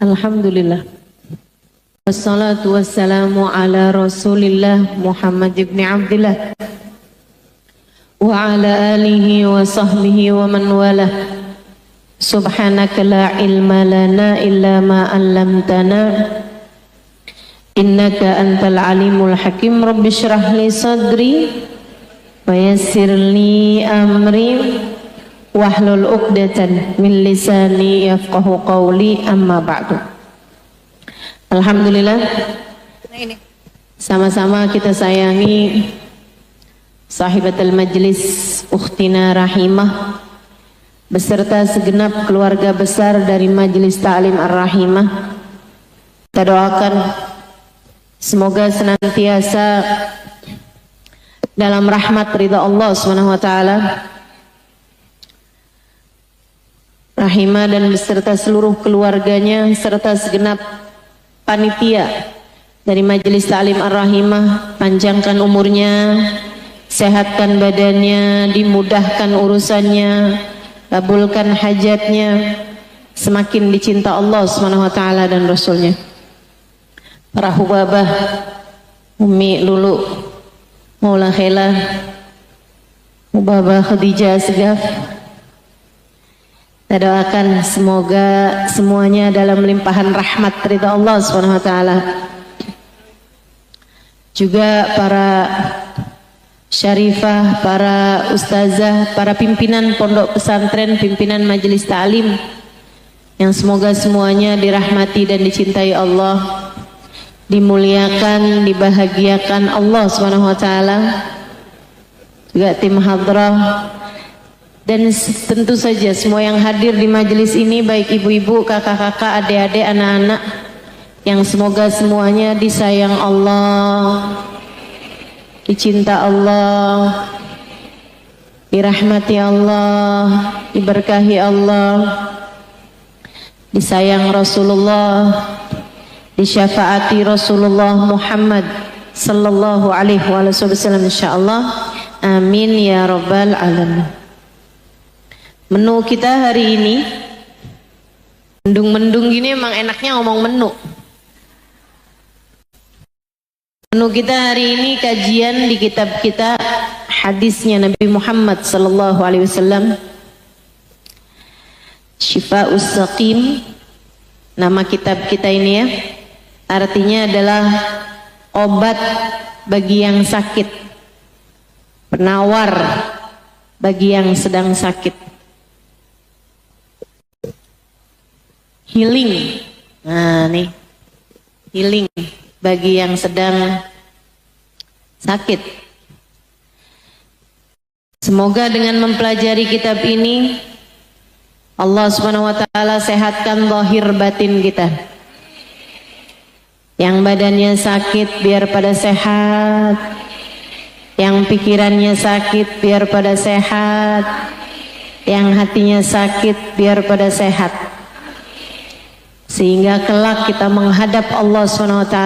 Alhamdulillah. Wassalatu wassalamu ala Rasulillah Muhammad ibn Abdillah wa ala alihi wa sahbihi wa man walah. Subhanaka la ilma lana illa ma 'allamtana innaka antal alimul hakim. Rabbi shrah li sadri wa yassir li amri wahlul 'uqdatan min lisani yafqahu qawli, amma ba'du. Alhamdulillah, sama-sama kita sayangi sahibatul majlis ukhtina rahimah beserta segenap keluarga besar dari Majelis Ta'lim Ar-Rahimah. Kita doakan semoga senantiasa dalam rahmat ridha Allah Subhanahu wa taala. Rahimah dan beserta seluruh keluarganya serta segenap panitia dari Majelis Ta'lim Ar-Rahimah, panjangkan umurnya, sehatkan badannya, dimudahkan urusannya, kabulkan hajatnya, semakin dicinta Allah Subhanahu wa taala dan Rasulnya. Para hubabah, Umi Lulu, Maula Khela, Hubabah Khadijah Segaf, kita doakan semoga semuanya dalam limpahan rahmat ridha Allah Subhanahu wa taala. Juga para syarifah, para ustazah, para pimpinan pondok pesantren, pimpinan majelis ta'lim yang semoga semuanya dirahmati dan dicintai Allah, dimuliakan, dibahagiakan Allah Subhanahu wa taala. Juga tim hadrah dan tentu saja semua yang hadir di majelis ini, baik ibu-ibu, kakak-kakak, adik-adik, anak-anak, yang semoga semuanya disayang Allah, dicinta Allah, dirahmati Allah, diberkahi Allah, disayang Rasulullah, disyafaati Rasulullah Muhammad sallallahu alaihi wasallam insyaallah. Amin ya rabbal alamin. Menu kita hari ini mendung-mendung gini emang enaknya ngomong menu. Menu kita hari ini kajian di kitab kita, hadisnya Nabi Muhammad sallallahu alaihi wasallam, Syifa'us Saqim. Nama kitab kita ini ya, artinya adalah obat bagi yang sakit, penawar bagi yang sedang sakit. Healing, nah nih, healing bagi yang sedang sakit. Semoga dengan mempelajari kitab ini Allah Subhanahu wa taala sehatkan zahir batin kita. Yang badannya sakit biar pada sehat, yang pikirannya sakit biar pada sehat, yang hatinya sakit biar pada sehat, sehingga kelak kita menghadap Allah SWT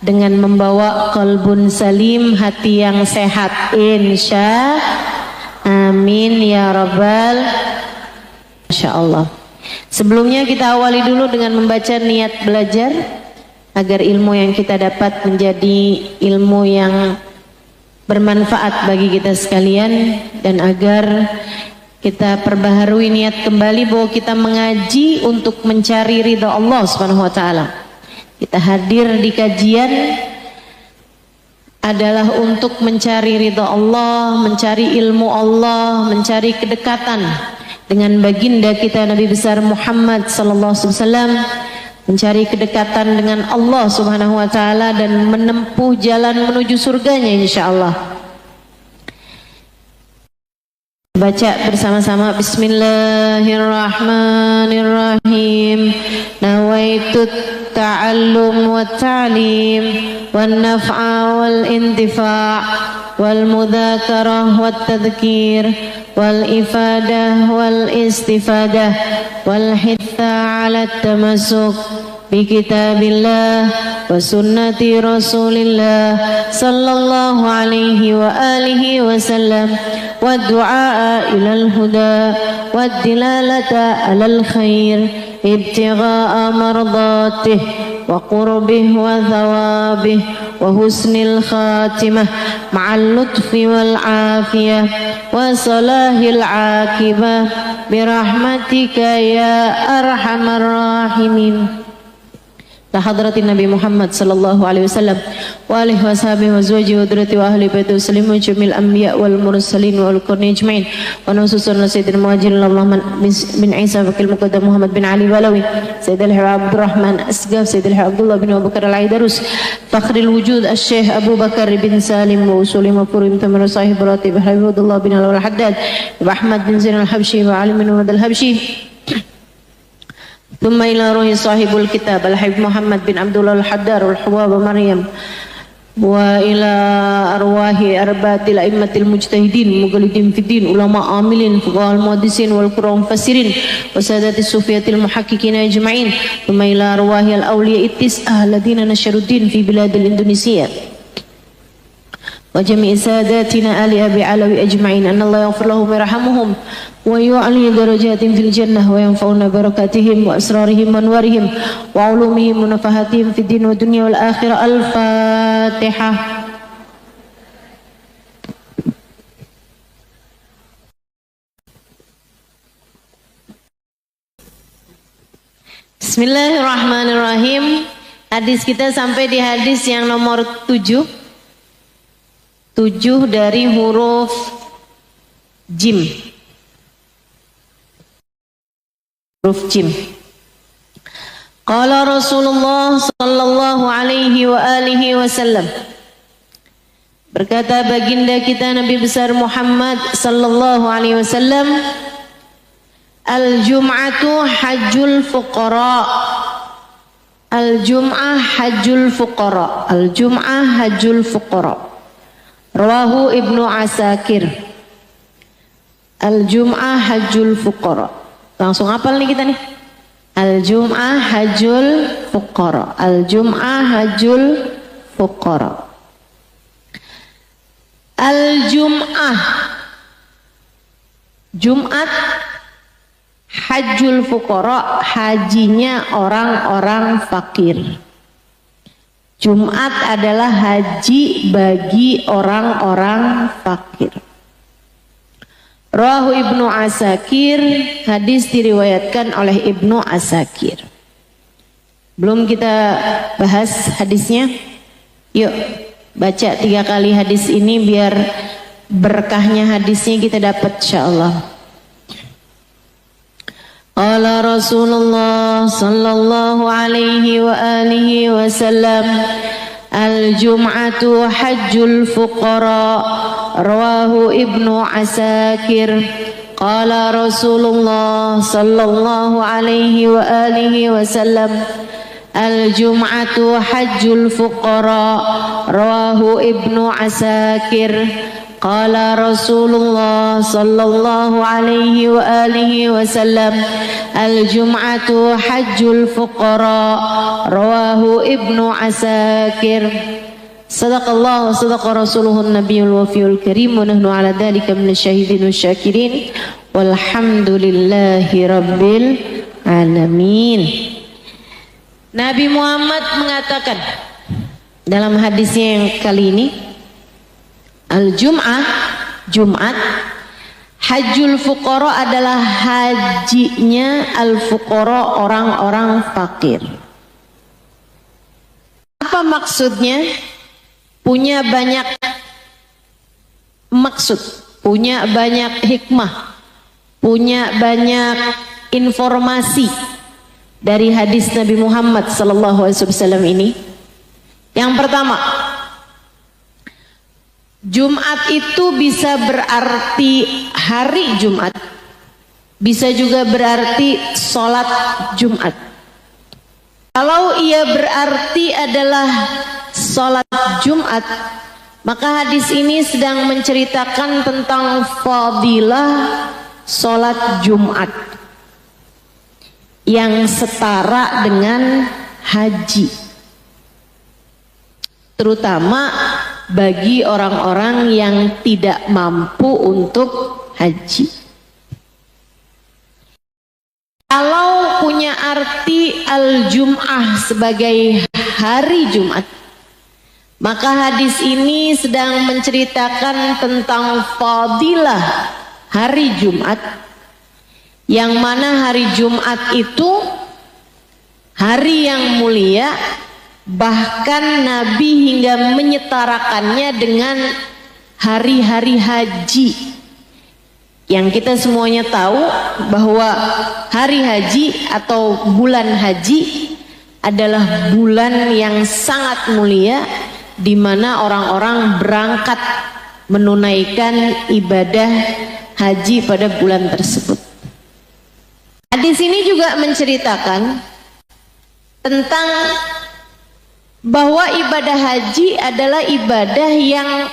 dengan membawa qalbun salim, hati yang sehat, insya amin ya rabbal insyaallah. Sebelumnya kita awali dulu dengan membaca niat belajar agar ilmu yang kita dapat menjadi ilmu yang bermanfaat bagi kita sekalian, dan agar kita perbaharui niat kembali bahwa kita mengaji untuk mencari ridha Allah Subhanahu wa taala. Kita hadir di kajian adalah untuk mencari ridha Allah, mencari ilmu Allah, mencari kedekatan dengan baginda kita Nabi besar Muhammad sallallahu alaihi wasallam, mencari kedekatan dengan Allah Subhanahu wa taala dan menempuh jalan menuju surganya insyaallah. Baca bersama-sama. Bismillahirrahmanirrahim. Nawaitu ta'allum wa ta'lim wan naf'a wal intifa' wal mudzakarah wat tadhkir wal ifadah wal istifadah wal hitha 'ala tamassuk bi kitabillah wa sunnati rasulillah sallallahu alaihi wa alihi wasallam wa du'a ilal huda wa dilalata alal khair ابتغاء مرضاته وقربه وثوابه وحسن الخاتمة مع اللطف والعافية وصلاح العاقبة برحمتك يا أرحم الراحمين. لحضرة النبي محمد صلى الله عليه وسلم وآله وصحبه وزوجه وذريته وأهل بيته وسلم وجميع الأنبياء والمرسلين والقرن أجمعين ونخصوصا سيدنا المهاجرين اللهم بن عيسى بكر المقدم محمد بن علي بلوي سيد الحبيب عبد الرحمن أسقاف سيد الحبيب عبد الله بن أبو بكر العيدروس فخر الوجود الشيخ أبو بكر بن سالم وأصول مفروم تمر صاحب راتب حبيب عبد الله بن علي الحداد وأحمد بن زين الحبشي وعلي بن محمد الحبشي ثم إلى روح صاحب الكتاب الحبيب محمد بن عبد الله الحدار والحباب مريم وإلى أرواح أربعة الأئمة المجتهدين مقلدين في الدين علماء عاملين فقهاء المحدثين والقراء المفسرين وسادات الصوفية المحققين أجمعين ثم إلى أرواح الأولياء التسعة الذين نشروا الدين في بلاد الإندونيسيا وجميع ساداتنا آل أبي علوي أجمعين أن الله يغفر لهم ويرحمهم ويعلي درجات في الجنة وينفعنا بركاتهم وأسرارهم وأنوارهم وعلومهم ونفحاتهم في الدين والدنيا والآخرة. الفاتحة. Bismillahirrahmanirrahim. Hadis kita sampai di hadis yang nomor 7 dari huruf jim. Huruf jim. Qala Rasulullah sallallahu alaihi wa alihi wasallam. Berkata baginda kita Nabi besar Muhammad sallallahu alaihi wasallam, al-jum'atu hajjul fuqara. Al-jum'ah hajjul fuqara. Al-jum'ah hajjul fuqara. Rawahu Ibnu Asakir. Al-jum'ah hajjul fuqara. Langsung hafal nih kita nih. Al-jum'ah hajjul fuqara. Al-jum'ah hajjul fuqara. Al-jum'ah, Jumat, hajjul fuqara, hajinya orang-orang fakir. Jumat adalah haji bagi orang-orang fakir. Rawahu Ibnu Asakir, hadis diriwayatkan oleh Ibnu Asakir. Belum kita bahas hadisnya? Yuk baca 3 kali hadis ini biar berkahnya hadisnya kita dapat insyaallah. Qala Rasulullah sallallahu alaihi wa alihi wasallam, al-jum'atu hajjul fuqara. Rawahu Ibnu Asakir. Qala Rasulullah sallallahu alaihi wa alihi wasallam, al-jum'atu hajjul fuqara. Rawahu Ibnu Asakir. Qala Rasulullah sallallahu alaihi wa alihi wasallam, al-jum'atu hajjul fuqara. Rawahu Ibnu Asakir. Sadaqallahu wa sadaqa rasuluhun nabiyul wafiyul karim wa nahnu ala dhalika minasyahidin wasyakirin walhamdulillahi rabbil alamin. Nabi Muhammad mengatakan dalam hadisnya yang kali ini, al-jum'ah, Jumat, hajjul fuqara adalah hajinya al-fuqara, orang-orang fakir. Apa maksudnya? Punya banyak maksud, punya banyak hikmah, punya banyak informasi dari hadis Nabi Muhammad sallallahu alaihi wasallam ini. Yang pertama, Jumat itu bisa berarti hari Jumat, bisa juga berarti sholat Jumat. Kalau ia berarti adalah sholat Jumat, maka hadis ini sedang menceritakan tentang fadilah sholat Jumat yang setara dengan haji, terutama bagi orang-orang yang tidak mampu untuk haji. Kalau punya punya arti al-jum'ah sebagai hari Jumat. Maka hadis ini sedang menceritakan tentang fadilah hari Jumat, yang mana hari Jumat itu hari yang mulia, bahkan Nabi hingga menyetarakannya dengan hari-hari haji. Yang kita semuanya tahu bahwa hari haji atau bulan haji adalah bulan yang sangat mulia, di mana orang-orang berangkat menunaikan ibadah haji pada bulan tersebut. Hadis ini juga menceritakan tentang bahwa ibadah haji adalah ibadah yang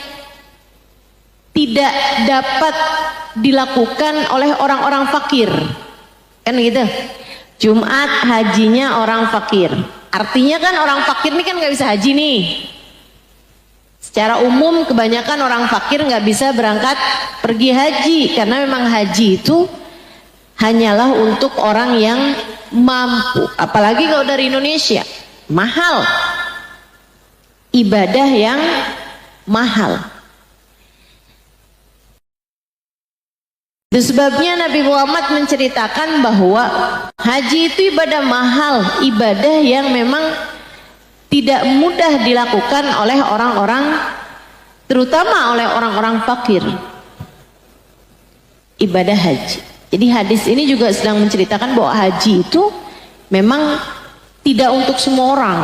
tidak dapat dilakukan oleh orang-orang fakir, kan gitu. Jumat hajinya orang fakir, artinya kan orang fakir ini kan nggak bisa haji nih. Secara umum kebanyakan orang fakir nggak bisa berangkat pergi haji, karena memang haji itu hanyalah untuk orang yang mampu. Apalagi kalau dari Indonesia, mahal, ibadah yang mahal. Itu sebabnya Nabi Muhammad menceritakan bahwa haji itu ibadah mahal, ibadah yang memang tidak mudah dilakukan oleh orang-orang, terutama oleh orang-orang fakir. Ibadah haji. Jadi hadis ini juga sedang menceritakan bahwa haji itu memang tidak untuk semua orang.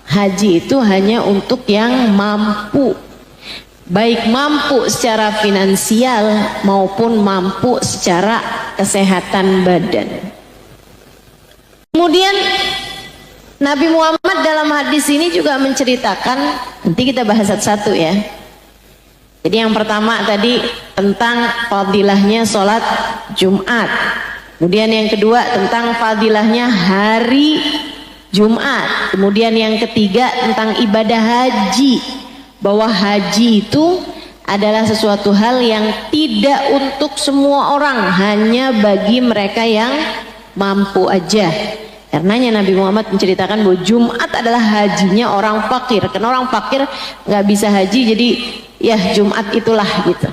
Haji itu hanya untuk yang mampu, baik mampu secara finansial maupun mampu secara kesehatan badan. Kemudian Nabi Muhammad dalam hadis ini juga menceritakan, nanti kita bahas satu-satu ya. Jadi yang pertama tadi tentang fadilahnya sholat Jumat. Kemudian yang kedua tentang fadilahnya hari Jumat. Kemudian yang ketiga tentang ibadah haji, bahwa haji itu adalah sesuatu hal yang tidak untuk semua orang, hanya bagi mereka yang mampu aja. Karenanya Nabi Muhammad menceritakan bahwa Jumat adalah hajinya orang fakir, karena orang fakir nggak bisa haji, jadi ya Jumat itulah gitu.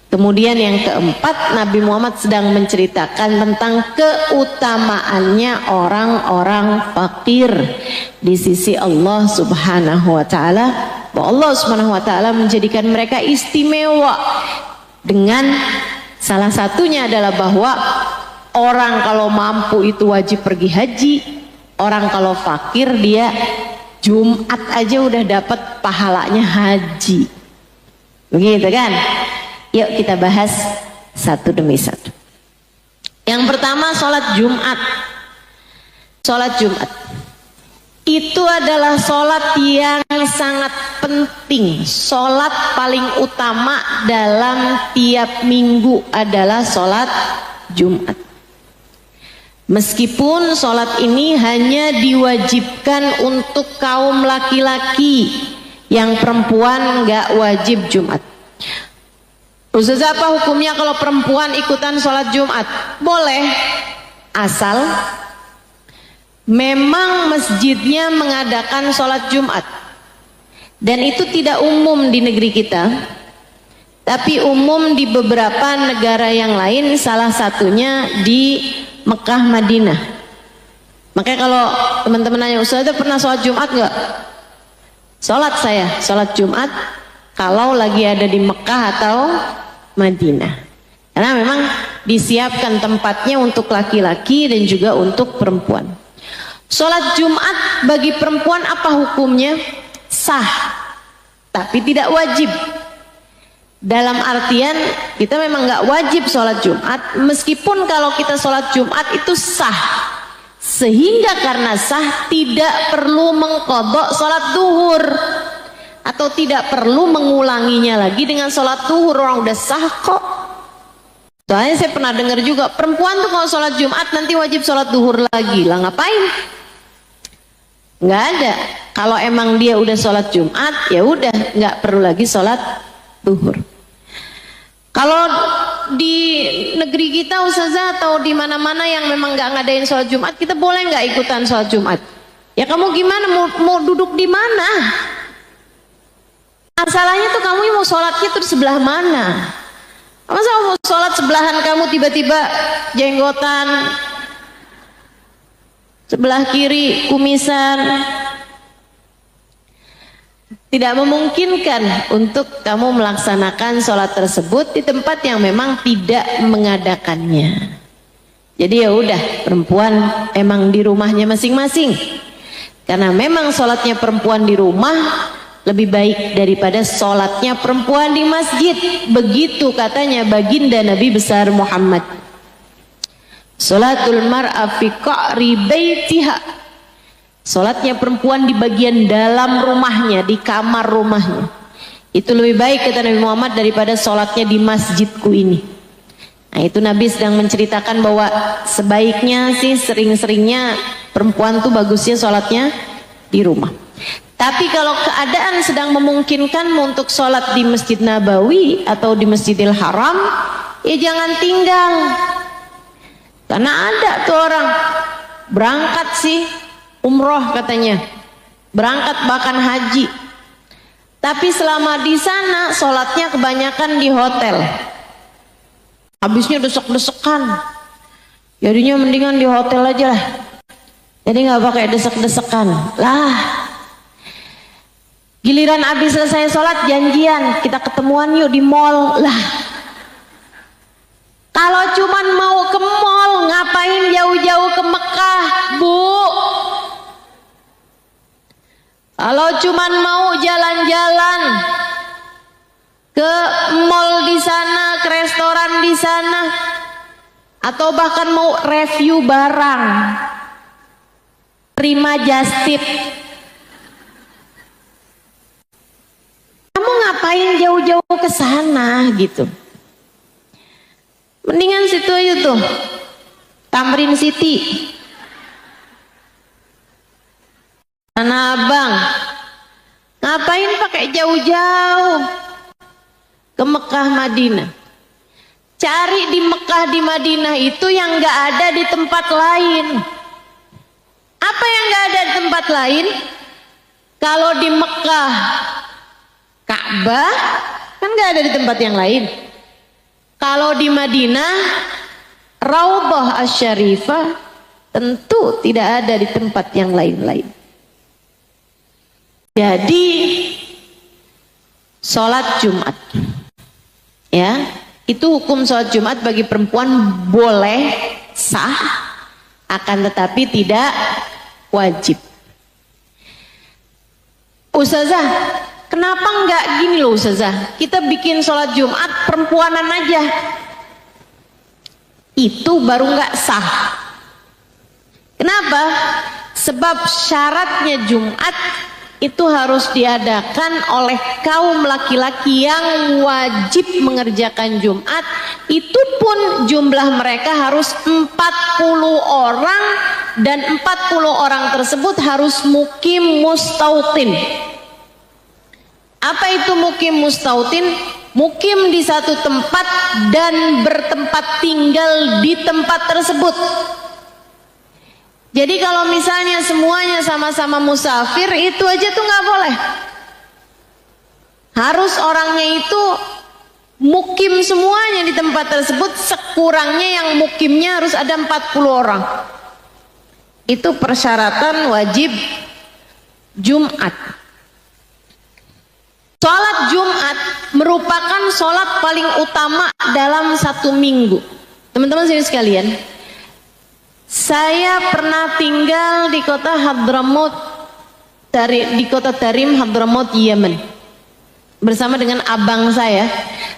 Kemudian yang keempat, Nabi Muhammad sedang menceritakan tentang keutamaannya orang-orang fakir di sisi Allah Subhanahu wa taala, bahwa Allah Subhanahu wa taala menjadikan mereka istimewa dengan salah satunya adalah bahwa orang kalau mampu itu wajib pergi haji, orang kalau fakir dia Jumat aja udah dapat pahalanya haji. Begitu kan? Yuk kita bahas satu demi satu. Yang pertama, sholat Jumat. Sholat Jumat itu adalah sholat yang sangat penting. Sholat paling utama dalam tiap minggu adalah sholat Jumat. Meskipun sholat ini hanya diwajibkan untuk kaum laki-laki, yang perempuan nggak wajib Jumat. Ustaz, apa hukumnya kalau perempuan ikutan sholat Jumat? Boleh, asal memang masjidnya mengadakan sholat Jumat. Dan itu tidak umum di negeri kita, tapi umum di beberapa negara yang lain, salah satunya di Mekah, Madinah. Makanya kalau teman-teman nanya, Ustaz pernah sholat Jumat nggak? Sholat saya, sholat Jumat kalau lagi ada di Mekah atau Madinah. Karena memang disiapkan tempatnya untuk laki-laki dan juga untuk perempuan. Sholat Jumat bagi perempuan apa hukumnya? Sah, tapi tidak wajib. Dalam artian kita memang nggak wajib sholat Jumat, meskipun kalau kita sholat Jumat itu sah, sehingga karena sah tidak perlu mengqadha sholat duhur, atau tidak perlu mengulanginya lagi dengan sholat duhur. Orang udah sah kok. Soalnya saya pernah dengar juga perempuan tuh kalau sholat Jumat nanti wajib sholat duhur lagi. Lah ngapain? Nggak ada. Kalau emang dia udah sholat Jumat, ya udah nggak perlu lagi sholat duhur. Kalau di negeri kita Ustazah atau di mana-mana yang memang nggak ngadain sholat Jumat, kita boleh nggak ikutan sholat Jumat? Ya kamu gimana mau duduk di mana? Masalahnya tuh kamu mau sholatnya tuh di sebelah mana? Masa mau sholat sebelahan kamu tiba-tiba jenggotan, sebelah kiri kumisan? Tidak memungkinkan untuk kamu melaksanakan sholat tersebut di tempat yang memang tidak mengadakannya. Jadi ya udah, perempuan emang di rumahnya masing-masing. Karena memang sholatnya perempuan di rumah lebih baik daripada sholatnya perempuan di masjid. Begitu katanya baginda Nabi besar Muhammad. Sholatul mar'a fi qa'ri baitiha. Sholatnya perempuan di bagian dalam rumahnya, di kamar rumahnya, itu lebih baik kata Nabi Muhammad daripada sholatnya di masjidku ini. Nah itu Nabi sedang menceritakan bahwa sebaiknya sih sering-seringnya perempuan tuh bagusnya sholatnya di rumah. Tapi kalau keadaan sedang memungkinkan untuk sholat di Masjid Nabawi atau di Masjidil Haram, ya jangan tinggal. Karena ada tuh orang berangkat sih umroh katanya, berangkat bahkan haji, tapi selama di sana sholatnya kebanyakan di hotel, habisnya desek-desekan. Jadinya mendingan di hotel aja lah, jadi nggak pakai desek-desekan lah. Giliran habis selesai sholat janjian, kita ketemuan yuk di mall lah. Kalau cuman mau ke mall, ngapain jauh-jauh ke Mekah, Bu? Kalau cuman mau jalan-jalan ke mall di sana, ke restoran di sana, atau bahkan mau review barang, terima just tip, kamu ngapain jauh-jauh ke sana gitu? Mendingan situ aja tuh, Tamrin City, Tanah Abang. Ngapain pakai jauh-jauh ke Mekah Madinah? Cari di Mekah di Madinah itu yang gak ada di tempat lain. Apa yang gak ada di tempat lain? Kalau di Mekah Ka'bah kan gak ada di tempat yang lain. Kalau di Madinah Raudhah Asy-Syarifah tentu tidak ada di tempat yang lain-lain. Jadi sholat Jumat, ya, itu hukum sholat Jumat bagi perempuan boleh sah, akan tetapi tidak wajib. Ustazah, kenapa enggak gini loh Ustazah, kita bikin sholat Jumat perempuanan aja, itu baru enggak sah. Kenapa? Sebab syaratnya Jumat itu harus diadakan oleh kaum laki-laki yang wajib mengerjakan Jumat. Itu pun jumlah mereka harus 40 orang, dan 40 orang tersebut harus mukim mustautin. Apa itu mukim mustautin? Mukim di satu tempat dan bertempat tinggal di tempat tersebut. Jadi kalau misalnya semuanya sama-sama musafir, itu aja tuh nggak boleh. Harus orangnya itu mukim semuanya di tempat tersebut, sekurangnya yang mukimnya harus ada 40 orang. Itu persyaratan wajib Jumat. Sholat Jumat merupakan sholat paling utama dalam satu minggu. Teman-teman sekalian, saya pernah tinggal di kota Hadramaut, di kota Tarim, Hadramaut, Yemen, bersama dengan abang saya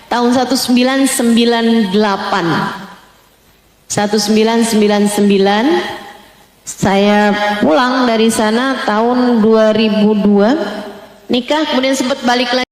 tahun 1998. 1999 saya pulang dari sana tahun 2002, nikah, kemudian sempat balik lagi